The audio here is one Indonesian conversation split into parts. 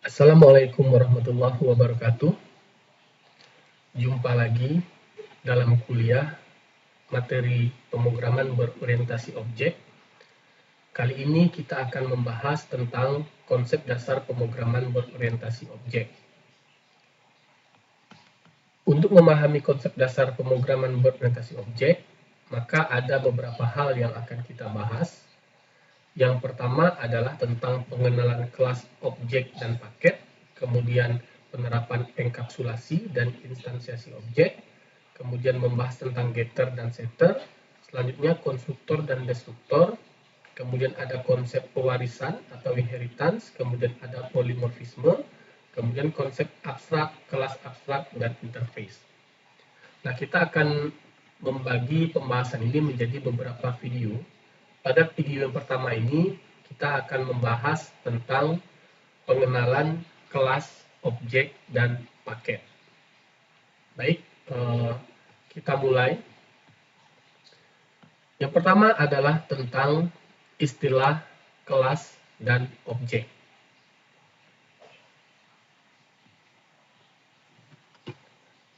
Assalamualaikum warahmatullahi wabarakatuh. Jumpa lagi dalam kuliah materi pemrograman berorientasi objek. Kali ini kita akan membahas tentang konsep dasar pemrograman berorientasi objek. Untuk memahami konsep dasar pemrograman berorientasi objek, maka ada beberapa hal yang akan kita bahas. Yang pertama adalah tentang pengenalan kelas objek dan paket, kemudian penerapan enkapsulasi dan instansiasi objek, kemudian membahas tentang getter dan setter, selanjutnya konstruktor dan destruktor, kemudian ada konsep pewarisan atau inheritance, kemudian ada polimorfisme, kemudian konsep abstrak, kelas abstrak, dan interface. Nah, kita akan membagi pembahasan ini menjadi beberapa video. Pada video yang pertama ini, kita akan membahas tentang pengenalan kelas, objek, dan paket. Baik, kita mulai. Yang pertama adalah tentang istilah kelas dan objek.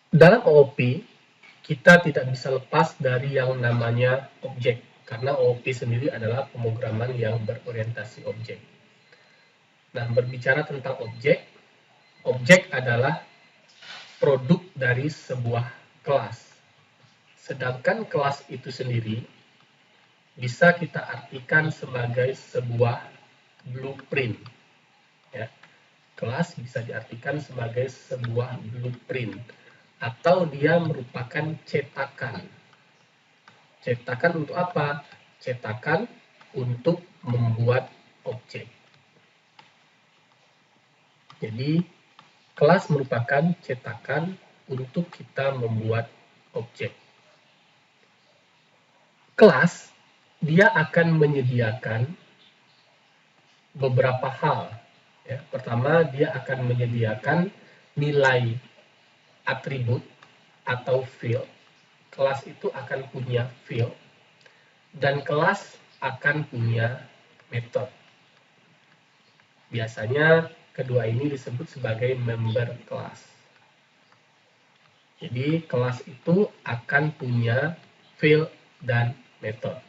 Dalam OOP, kita tidak bisa lepas dari yang namanya objek, karena OOP sendiri adalah pemrograman yang berorientasi objek. Nah, berbicara tentang objek, objek adalah produk dari sebuah kelas. Sedangkan kelas itu sendiri bisa kita artikan sebagai sebuah blueprint. Ya. Kelas bisa diartikan sebagai sebuah blueprint, atau dia merupakan cetakan. Cetakan untuk apa? Cetakan untuk membuat objek. Jadi, kelas merupakan cetakan untuk kita membuat objek. Kelas, dia akan menyediakan beberapa hal. Ya. Pertama, dia akan menyediakan nilai atribut atau field. Kelas itu akan punya field, dan kelas akan punya metode. Biasanya kedua ini disebut sebagai member kelas. Jadi kelas itu akan punya field dan metode.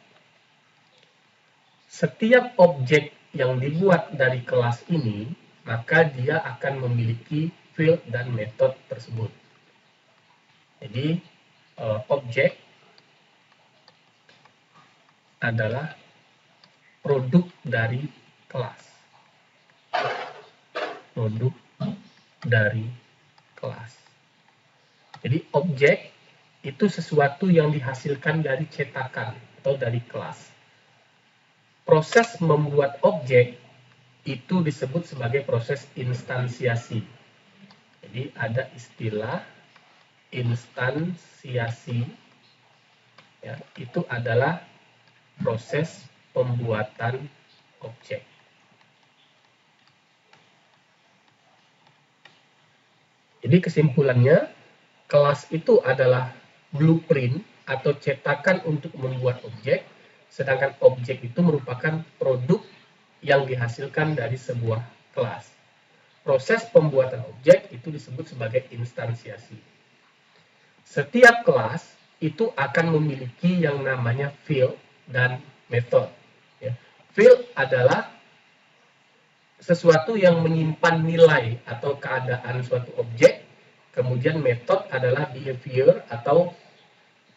Setiap objek yang dibuat dari kelas ini, maka dia akan memiliki field dan metode tersebut. Jadi objek adalah produk dari kelas. Produk dari kelas. Jadi objek itu sesuatu yang dihasilkan dari cetakan atau dari kelas. Proses membuat objek itu disebut sebagai proses instansiasi. Jadi ada istilah instansiasi, ya, itu adalah proses pembuatan objek. Jadi kesimpulannya, kelas itu adalah blueprint atau cetakan untuk membuat objek, sedangkan objek itu merupakan produk yang dihasilkan dari sebuah kelas. Proses pembuatan objek itu disebut sebagai instansiasi. Setiap kelas itu akan memiliki yang namanya field dan method. Ya. Field adalah sesuatu yang menyimpan nilai atau keadaan suatu objek, kemudian metode adalah behavior atau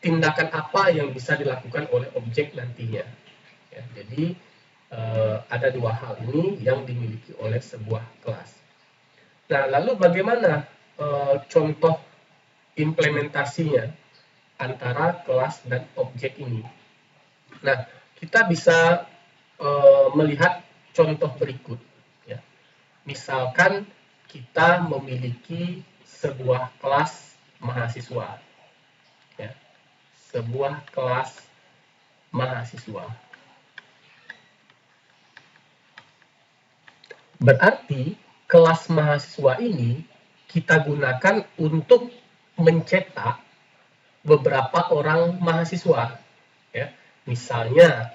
tindakan apa yang bisa dilakukan oleh objek nantinya. Ya, jadi ada dua hal ini yang dimiliki oleh sebuah kelas. Nah, lalu bagaimana contoh implementasinya antara kelas dan objek ini? Nah, kita bisa melihat contoh berikut. Ya. Misalkan kita memiliki sebuah kelas mahasiswa. Ya. Sebuah kelas mahasiswa. Berarti kelas mahasiswa ini kita gunakan untuk mencetak beberapa orang mahasiswa. Ya. Misalnya,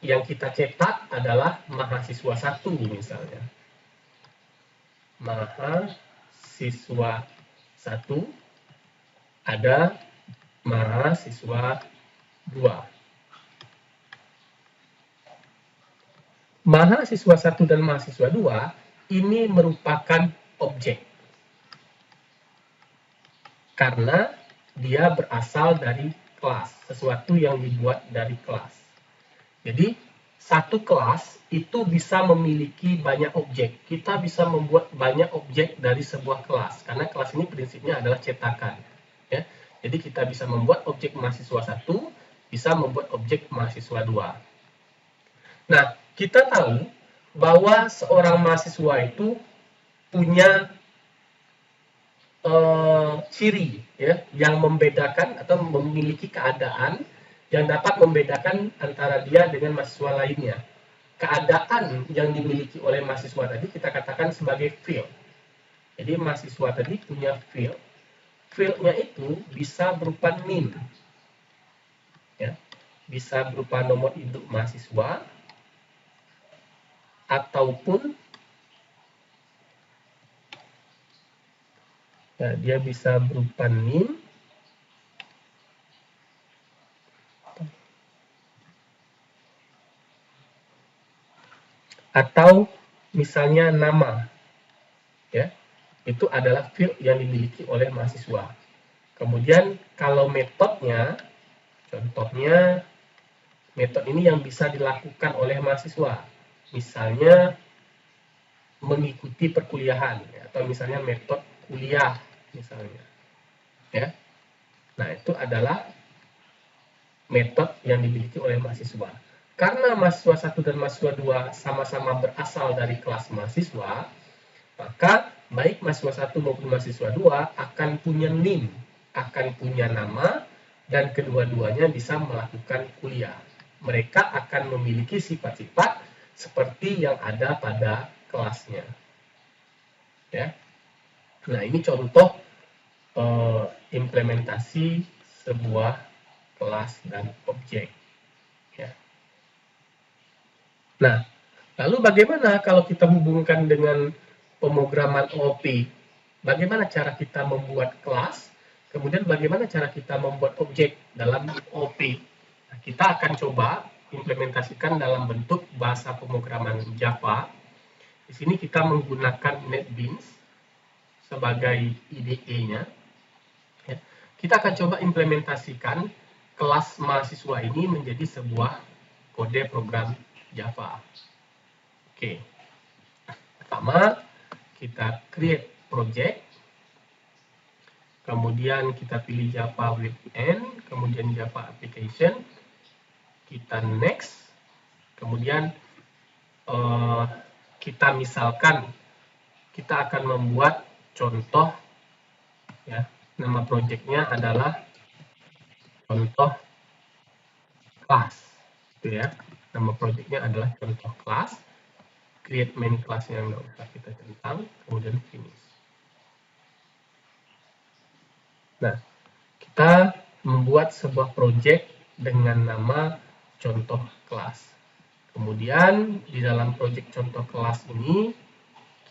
yang kita cetak adalah mahasiswa 1 misalnya. mahasiswa 1, ada mahasiswa 2. Mahasiswa 1 dan mahasiswa 2 ini merupakan objek. Karena dia berasal dari kelas, sesuatu yang dibuat dari kelas. Jadi, satu kelas itu bisa memiliki banyak objek. Kita bisa membuat banyak objek dari sebuah kelas, karena kelas ini prinsipnya adalah cetakan. Ya. Jadi, kita bisa membuat objek mahasiswa 1, bisa membuat objek mahasiswa 2. Nah, kita tahu bahwa seorang mahasiswa itu punya ciri ya, yang membedakan atau memiliki keadaan yang dapat membedakan antara dia dengan mahasiswa lainnya. Keadaan yang dimiliki oleh mahasiswa tadi kita katakan sebagai field. Jadi mahasiswa tadi punya field. Fieldnya itu bisa berupa NIM, ya, bisa berupa nomor induk mahasiswa, ataupun ya, dia bisa berupa NIM atau misalnya nama, ya, itu adalah field yang dimiliki oleh mahasiswa. Kemudian kalau metodenya, contohnya metode ini yang bisa dilakukan oleh mahasiswa, misalnya mengikuti perkuliahan, ya, atau misalnya metode kuliah misalnya, ya. Nah, itu adalah metode yang dimiliki oleh mahasiswa. Karena mahasiswa 1 dan mahasiswa 2 sama-sama berasal dari kelas mahasiswa, maka baik mahasiswa 1 maupun mahasiswa 2 akan punya NIM, akan punya nama, dan kedua-duanya bisa melakukan kuliah. Mereka akan memiliki sifat-sifat seperti yang ada pada kelasnya. Ya. Nah, ini contoh implementasi sebuah kelas dan objek. Ya. Nah, lalu bagaimana kalau kita hubungkan dengan pemrograman OOP? Bagaimana cara kita membuat kelas? Kemudian bagaimana cara kita membuat objek dalam OOP? Nah, kita akan coba implementasikan dalam bentuk bahasa pemrograman Java. Di sini kita menggunakan NetBeans sebagai IDE-nya. Ya. Kita akan coba implementasikan kelas mahasiswa ini menjadi sebuah kode program Java. Oke. Pertama, kita create project. Kemudian kita pilih Java Web-End, kemudian Java Application. Kita next. Kemudian kita misalkan kita akan membuat contoh, ya. Nama projectnya adalah contoh kelas, gitu ya. Nama projectnya adalah contoh kelas. Create main class-nya nggak usah kita centang, kemudian finish. Nah, kita membuat sebuah project dengan nama contoh kelas. Kemudian di dalam project contoh kelas ini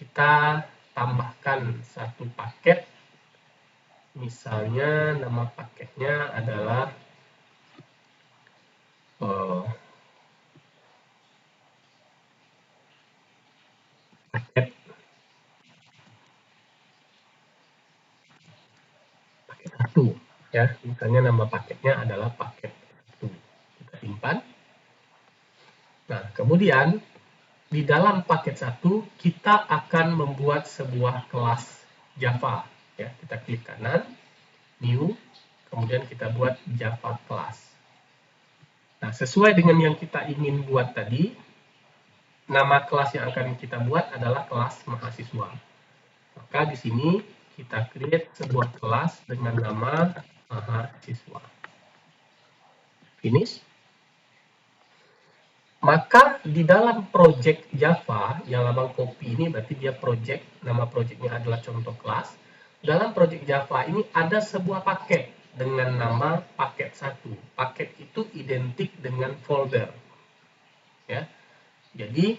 kita tambahkan satu paket. Misalnya nama paketnya adalah paket 1, ya. Misalnya nama paketnya adalah paket 1. Kita simpan. Nah, kemudian di dalam paket 1 kita akan membuat sebuah kelas Java, ya. Kita klik kanan, new, kemudian kita buat Java class. Nah, sesuai dengan yang kita ingin buat tadi, nama kelas yang akan kita buat adalah kelas mahasiswa. Maka di sini kita create sebuah kelas dengan nama mahasiswa. Finish. Maka di dalam project Java, yang lambang kopi ini berarti dia project, nama projectnya adalah contoh kelas. Dalam project Java ini ada sebuah paket dengan nama paket 1. Paket itu identik dengan folder. Ya. Jadi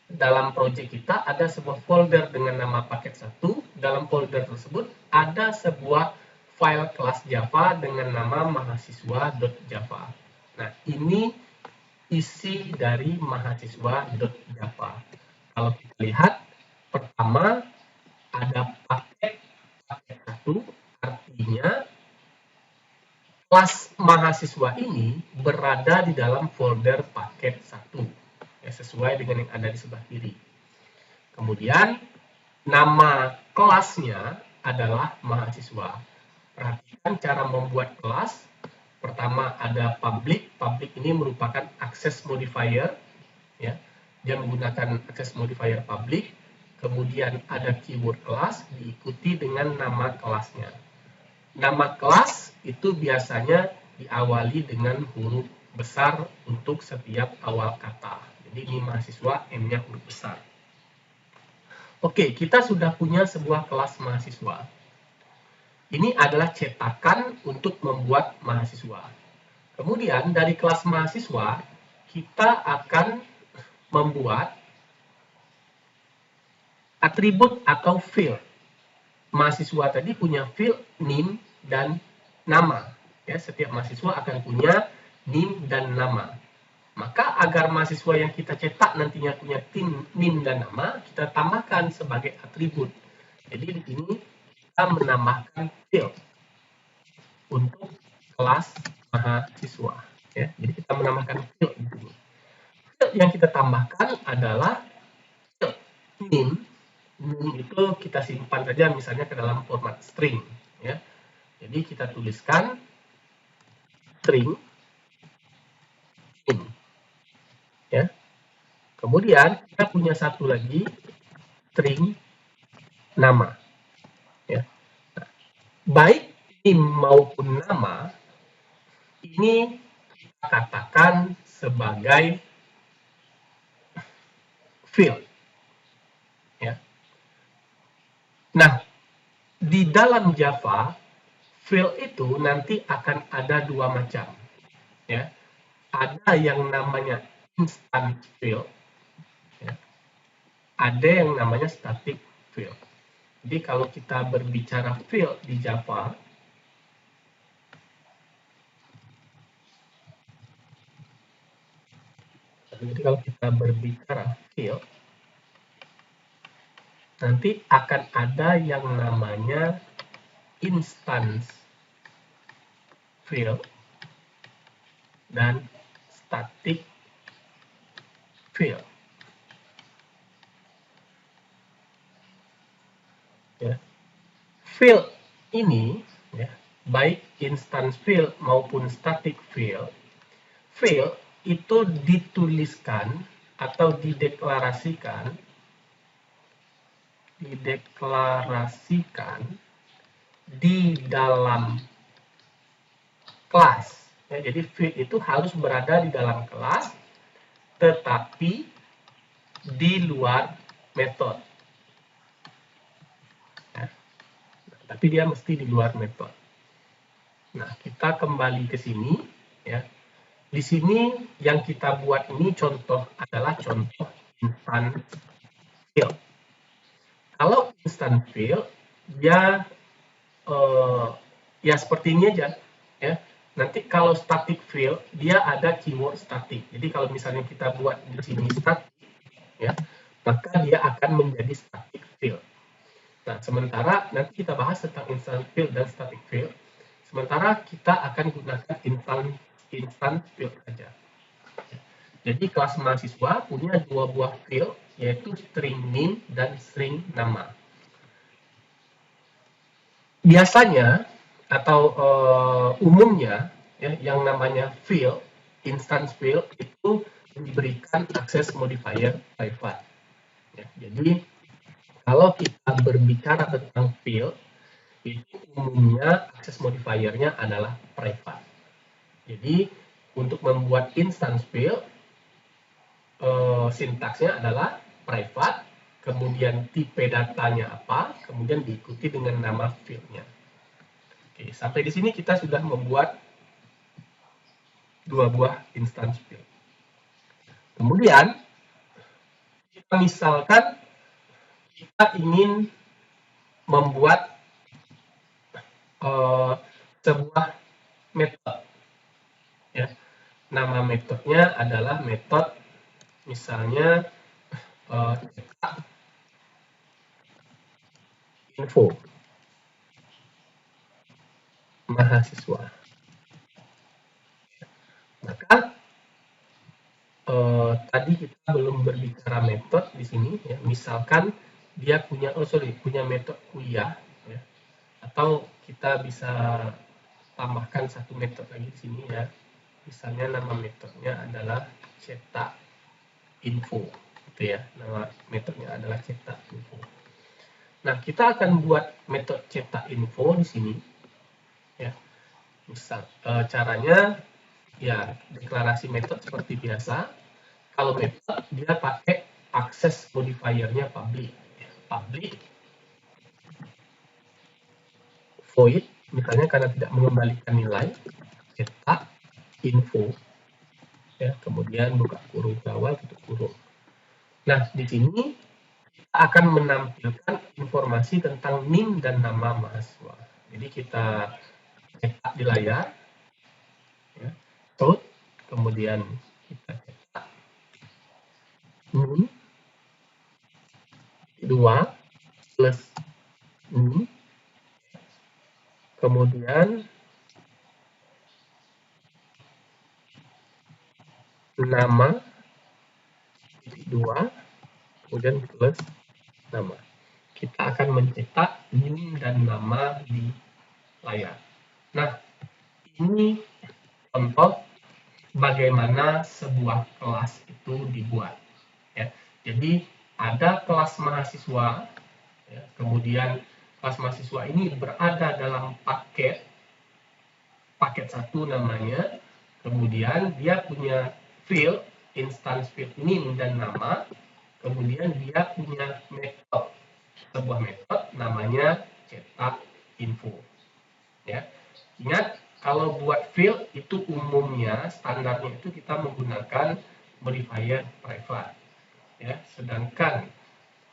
dalam project kita ada sebuah folder dengan nama paket 1. Dalam folder tersebut ada sebuah file kelas Java dengan nama mahasiswa.java. Nah, ini isi dari mahasiswa.java. Kalau kita lihat, pertama ada paket 1, artinya kelas mahasiswa ini berada di dalam folder paket 1, ya, sesuai dengan yang ada di sebelah kiri. Kemudian nama kelasnya adalah mahasiswa. Perhatikan cara membuat kelas. Pertama ada public. Public ini merupakan access modifier, ya. Dia menggunakan access modifier public. Kemudian ada keyword kelas diikuti dengan nama kelasnya. Nama kelas itu biasanya diawali dengan huruf besar untuk setiap awal kata. Jadi ini mahasiswa, M-nya huruf besar. Oke, kita sudah punya sebuah kelas mahasiswa. Ini adalah cetakan untuk membuat mahasiswa. Kemudian dari kelas mahasiswa, kita akan membuat atribut atau field. Mahasiswa tadi punya field name dan nama. Ya, setiap mahasiswa akan punya name dan nama. Maka agar mahasiswa yang kita cetak nantinya punya name dan nama, kita tambahkan sebagai atribut. Jadi di sini kita menambahkan field untuk kelas mahasiswa. Ya, jadi kita menambahkan field di sini. Field yang kita tambahkan adalah field name. Name itu kita simpan saja misalnya ke dalam format string. Ya. Jadi kita tuliskan string name. Ya. Kemudian kita punya satu lagi string nama. Ya. Nah, baik name maupun nama ini kita katakan sebagai field. Ya. Nah, di dalam Java field itu nanti akan ada dua macam. Ya. Ada yang namanya instant field, ya. Ada yang namanya static field. Jadi kalau kita berbicara field di Java, nanti akan ada yang namanya instance field dan static field. Ya. Field ini, ya, baik instance field maupun static field, field itu dituliskan atau dideklarasikan di dalam kelas. Ya, jadi field itu harus berada di dalam kelas, tetapi di luar metode. Ya. Tapi dia mesti di luar metode. Nah, kita kembali ke sini. Ya. Di sini yang kita buat ini adalah contoh instant field. Kalau instant field, ya seperti ini aja. Ya. Nanti kalau static field, dia ada keyword static. Jadi kalau misalnya kita buat di sini static, ya, maka dia akan menjadi static field. Nah, sementara nanti kita bahas tentang instant field dan static field. Sementara kita akan gunakan instant field saja. Jadi kelas mahasiswa punya dua buah field, yaitu string name dan string nama. Biasanya atau umumnya, ya, yang namanya field, instance field itu diberikan akses modifier private. Ya, jadi kalau kita berbicara tentang field, itu umumnya akses modifiernya adalah private. Jadi untuk membuat instance field, sintaksnya adalah private, kemudian tipe datanya apa, kemudian diikuti dengan nama fieldnya. Oke, sampai di sini kita sudah membuat dua buah instance field. Kemudian Misalkan kita ingin membuat sebuah metode, ya. Nama metodenya adalah metode misalnya cetak info mahasiswa. Maka tadi kita belum berbicara metode di sini, ya. Misalkan dia punya punya metode kuliah, ya. Atau kita bisa tambahkan satu metode lagi di sini, ya. Misalnya nama metodenya adalah cetak info, gitu ya. Nama metodenya adalah cetak info. Nah, kita akan buat metode cetak info di sini, ya. Misal caranya, ya, deklarasi metode seperti biasa. Kalau metode dia pakai akses modifiernya public, ya. Public void, misalnya karena tidak mengembalikan nilai, cetak info, ya, kemudian buka kurung kawal, tutup kurung. Nah, di sini kita akan menampilkan informasi tentang NIM dan nama mahasiswa. Jadi kita cetak di layar, ya, kemudian kita cetak NIM 2 plus NIM, kemudian nama 2, kemudian plus nama. Kita akan mencetak NIM dan nama di layar. Nah, ini contoh bagaimana sebuah kelas itu dibuat, ya. Jadi ada kelas mahasiswa, ya, kemudian kelas mahasiswa ini berada dalam paket 1 namanya, kemudian dia punya field, instance field NIM dan nama, kemudian dia punya metode, sebuah metode namanya cetak info, ya. Ingat, kalau buat field itu umumnya standarnya itu kita menggunakan modifier private, ya. Sedangkan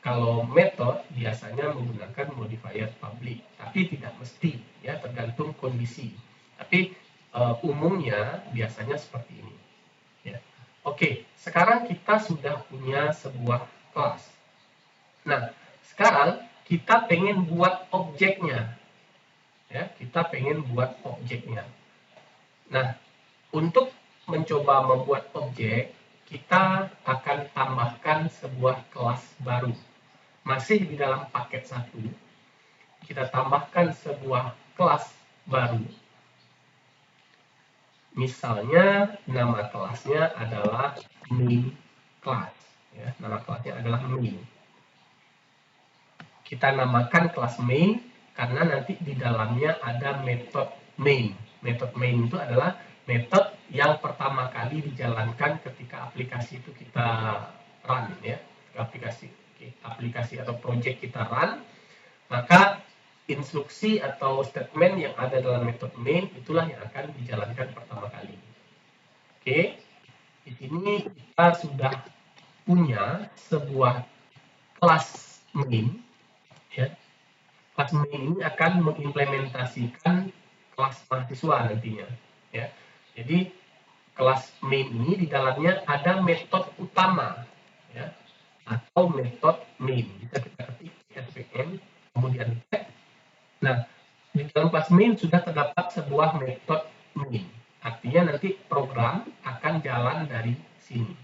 kalau metode biasanya menggunakan modifier public, tapi tidak mesti, ya, tergantung kondisi. Tapi umumnya biasanya seperti ini, ya. Oke, sekarang kita sudah punya sebuah kelas. Nah, sekarang kita pengen buat objeknya, ya. Kita pengen buat objeknya. Nah, untuk mencoba membuat objek, kita akan tambahkan sebuah kelas baru. Masih di dalam paket 1, kita tambahkan sebuah kelas baru. Misalnya nama kelasnya adalah main class, ya. Nama kelasnya adalah main. Kita namakan kelas main karena nanti di dalamnya ada metode main. Metode main itu adalah metode yang pertama kali dijalankan ketika aplikasi itu kita run, ya. Aplikasi atau project kita run, maka instruksi atau statement yang ada dalam metode main itulah yang akan dijalankan pertama kali. Oke, di sini kita sudah punya sebuah kelas main, ya. Kelas main ini akan mengimplementasikan kelas mahasiswa nantinya, ya. Jadi kelas main ini di dalamnya ada metode utama, ya, atau metode main. Bisa kita ketik SVN kemudian tag. Nah, di dalam kelas main sudah terdapat sebuah metode main. Artinya nanti program akan jalan dari sini,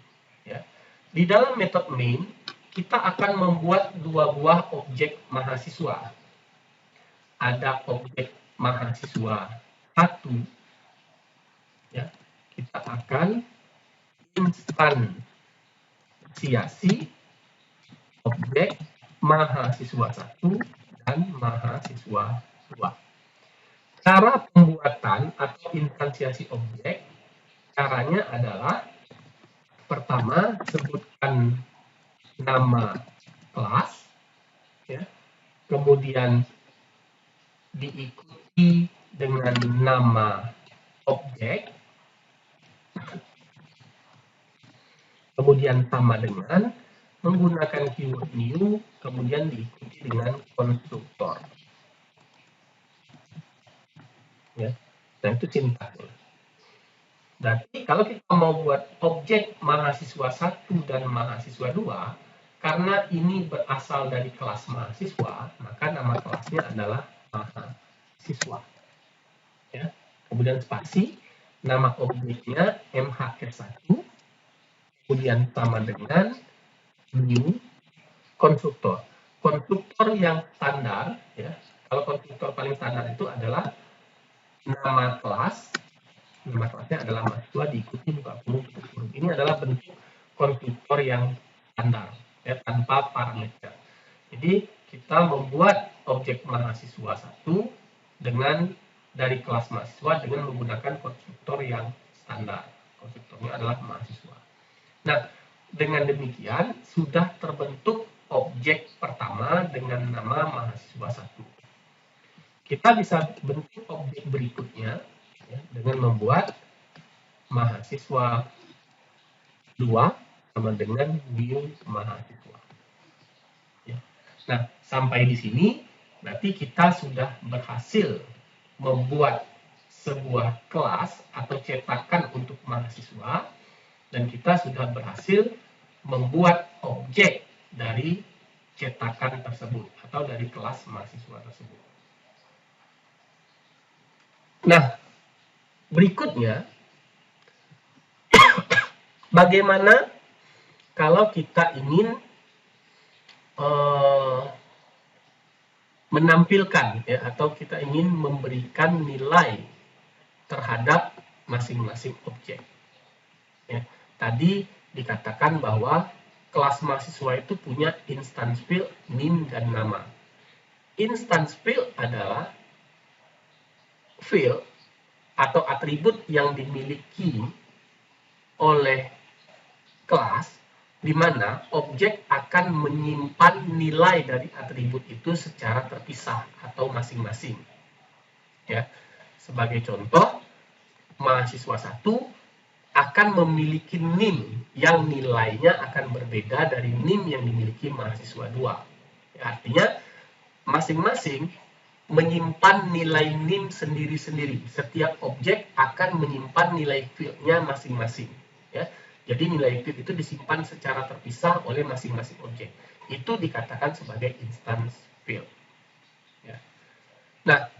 ya. Di dalam metode main, kita akan membuat 2 buah objek mahasiswa. Ada objek mahasiswa 1, ya. Kita akan instansiasi objek mahasiswa 1 dan mahasiswa 2. Cara pembuatan atau instansiasi objek, caranya adalah pertama sebutkan nama kelas, ya. Kemudian diikuti dengan nama objek, kemudian sama dengan, menggunakan keyword new, kemudian diikuti dengan konstruktor. Ya. Nah, itu sintaksnya. Berarti kalau kita mau buat objek mahasiswa 1 dan mahasiswa 2, karena ini berasal dari kelas mahasiswa, maka nama kelasnya adalah mahasiswa. Ya. Kemudian spasi, nama objeknya MHS1, kemudian sama dengan new konstruktor. Konstruktor yang standar, ya, kalau konstruktor paling standar itu adalah nama kelasnya adalah mahasiswa diikuti buka kurung tutup kurung. Ini adalah bentuk konstruktor yang standar, ya, tanpa parameter. Jadi kita membuat objek mahasiswa 1 dengan dari kelas mahasiswa dengan menggunakan konstruktor yang standar. Konstruktornya adalah mahasiswa. Nah, dengan demikian sudah terbentuk objek pertama dengan nama mahasiswa 1. Kita bisa bentuk objek berikutnya, ya, dengan membuat mahasiswa 2 sama dengan new mahasiswa. Ya. Nah, sampai di sini berarti kita sudah berhasil membuat sebuah kelas atau cetakan untuk mahasiswa, dan kita sudah berhasil membuat objek dari cetakan tersebut atau dari kelas mahasiswa tersebut. Nah, berikutnya, bagaimana kalau kita ingin menampilkan, ya, atau kita ingin memberikan nilai terhadap masing-masing objek. Ya, tadi dikatakan bahwa kelas mahasiswa itu punya instance field, NIM, dan nama. Instance field adalah field atau atribut yang dimiliki oleh kelas, di mana objek akan menyimpan nilai dari atribut itu secara terpisah atau masing-masing. Ya, sebagai contoh, mahasiswa 1 akan memiliki NIM yang nilainya akan berbeda dari NIM yang dimiliki mahasiswa 2. Ya, artinya masing-masing menyimpan nilai NIM sendiri-sendiri. Setiap objek akan menyimpan nilai field-nya masing-masing. Ya. Jadi nilai field itu disimpan secara terpisah oleh masing-masing objek. Itu dikatakan sebagai instance field. Ya. Nah,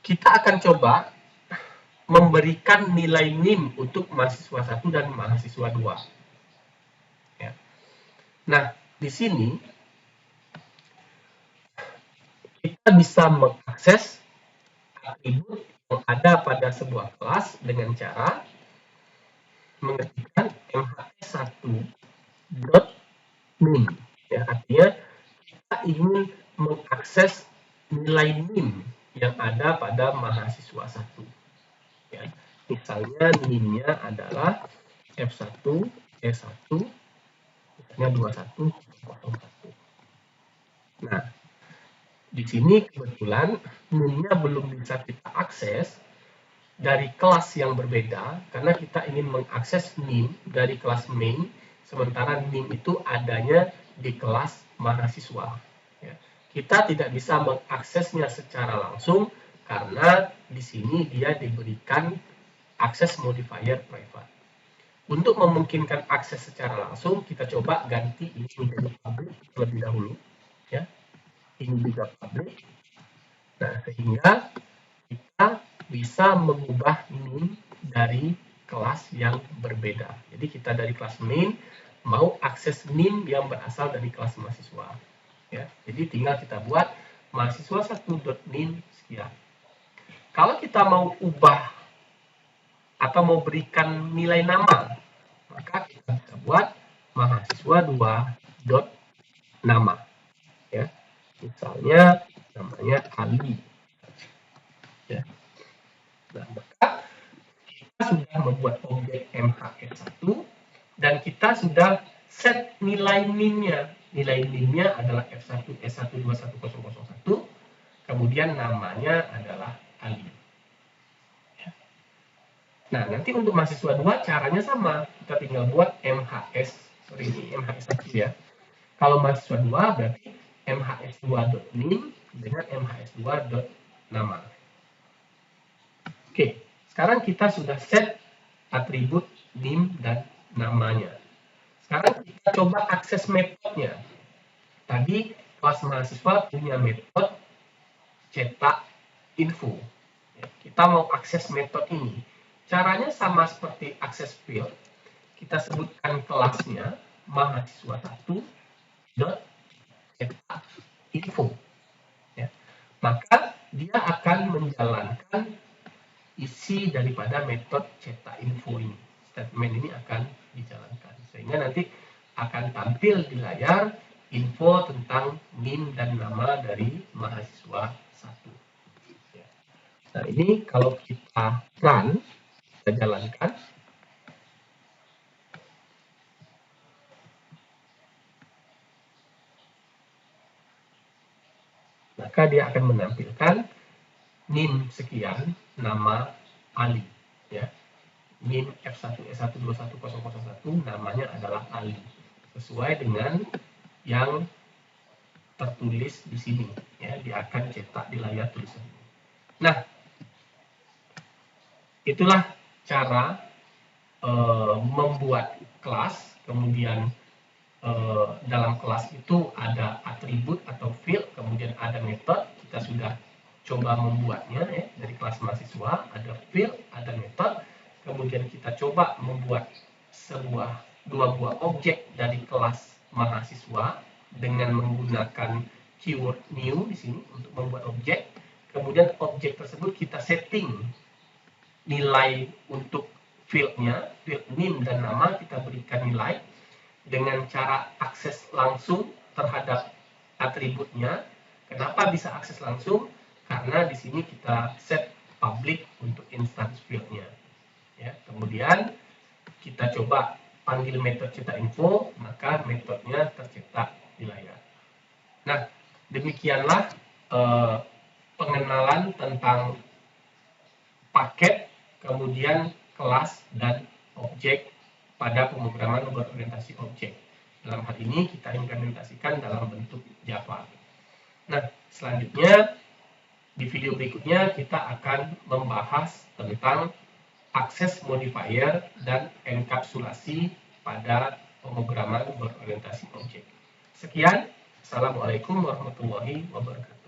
kita akan coba memberikan nilai NIM untuk mahasiswa 1 dan mahasiswa 2. Ya. Nah, di sini kita bisa mengakses atribut yang ada pada sebuah kelas dengan cara mengetikkan mhs1.nim. Ya, artinya kita ingin mengakses nilai NIM yang ada pada mahasiswa 1. Ya, misalnya NIM-nya adalah F1 E1 misalnya 2101. Nah, di sini kebetulan NIM-nya belum bisa kita akses dari kelas yang berbeda karena kita ingin mengakses NIM dari kelas main, sementara NIM itu adanya di kelas mahasiswa. Ya. Kita tidak bisa mengaksesnya secara langsung karena di sini dia diberikan akses modifier private. Untuk memungkinkan akses secara langsung, kita coba ganti ini menjadi public terlebih dahulu. Ya. Ini juga public. Nah, sehingga kita bisa mengubah NIM dari kelas yang berbeda. Jadi kita dari kelas main mau akses NIM yang berasal dari kelas mahasiswa. Ya, jadi tinggal kita buat mahasiswa 1.nim sekian. Kalau kita mau ubah atau mau berikan nilai nama, maka kita bisa buat mahasiswa 2.nama. Ya. Misalnya namanya Ali. Ya. Nah, maka kita sudah membuat objek MHS1 dan kita sudah set nilai NIM-nya. Nilai NIM-nya adalah F1 E121001, kemudian namanya adalah Ali. Nah, nanti untuk mahasiswa 2 caranya sama. Kita tinggal buat MHS sorry ini MHS1 ya. Kalau mahasiswa 2 berarti MHS2.nim dengan MHS2.nama. Oke, sekarang kita sudah set atribut nim dan namanya. Sekarang kita coba akses metodenya. Tadi kelas mahasiswa punya metode cetak info. Kita mau akses metode ini. Caranya sama seperti akses field. Kita sebutkan kelasnya mahasiswa 1 dot cetak info. Ya. Maka dia akan menjalankan isi daripada metode cetak info ini. Statement ini akan dijalankan. Sehingga nanti akan tampil di layar info tentang NIM dan nama dari mahasiswa 1. Ya. Nah ini kalau kita run, kita jalankan. Maka dia akan menampilkan NIM sekian, nama Ali. Ya. NIM F1E1210001, namanya adalah Ali. Sesuai dengan yang tertulis di sini. Ya, dia akan cetak di layar tulisan ini. Nah, itulah cara membuat kelas. Kemudian dalam kelas itu ada atribut atau field, kemudian ada metode. Kita sudah coba membuatnya ya, dari kelas mahasiswa, ada field, ada metode. Kemudian kita coba membuat dua buah objek dari kelas mahasiswa dengan menggunakan keyword new di sini untuk membuat objek. Kemudian objek tersebut kita setting nilai untuk fieldnya, field name dan nama kita berikan nilai dengan cara akses langsung terhadap atributnya. Kenapa bisa akses langsung? Karena di sini kita set public untuk instance fieldnya. Ya, kemudian kita coba panggil metode cetak info, maka metodenya tercetak di layar. Nah, demikianlah pengenalan tentang paket, kemudian kelas dan objek pada pemrograman berorientasi objek. Dalam hal ini kita implementasikan dalam bentuk Java. Nah, selanjutnya di video berikutnya kita akan membahas tentang akses modifier dan enkapsulasi pada pemrograman berorientasi objek. Sekian, Assalamualaikum warahmatullahi wabarakatuh.